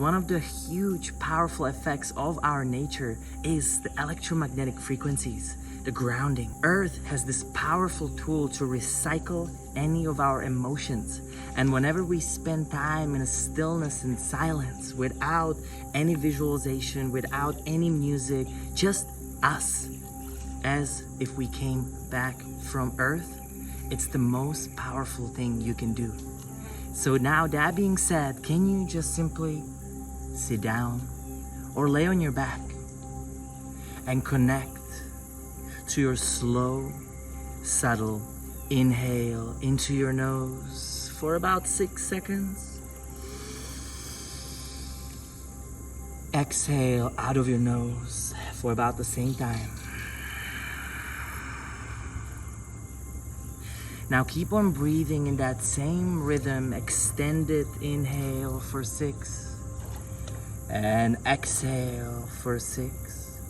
One of the huge, powerful effects of our nature is the electromagnetic frequencies, the grounding. Earth has this powerful tool to recycle any of our emotions. And whenever we spend time in a stillness and silence, without any visualization, without any music, just us, as if we came back from Earth, it's the most powerful thing you can do. So now, that being said, can you just simply sit down or lay on your back and connect to your slow, subtle inhale into your nose for about 6 seconds. Exhale out of your nose for about the same time. Now keep on breathing in that same rhythm. Extended inhale for 6 and exhale for 6,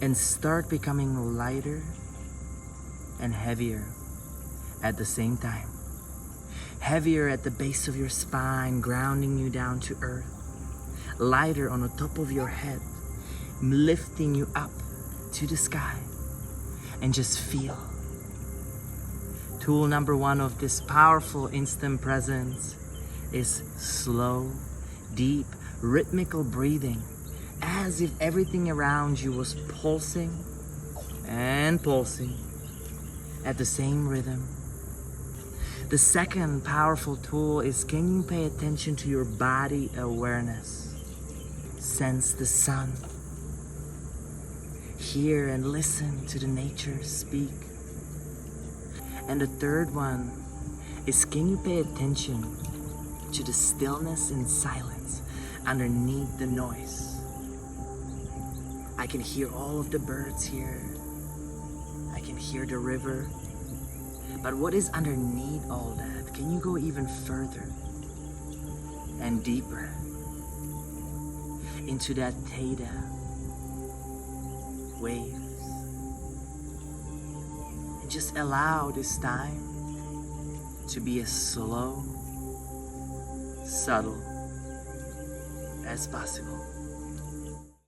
and start becoming lighter and heavier at the same time. Heavier at the base of your spine, grounding you down to earth. Lighter on the top of your head, lifting you up to the sky. And just feel. Tool number 1 of this powerful instant presence is slow, deep, rhythmical breathing, as if everything around you was pulsing and pulsing at the same rhythm. The second powerful tool is, can you pay attention to your body awareness? Sense the sun. Hear and listen to the nature speak. And the third one is, can you pay attention to the stillness and silence underneath the noise? I can hear all of the birds here. I can hear the river. But what is underneath all that? Can you go even further and deeper into that theta waves? And just allow this time to be as slow, subtle as possible.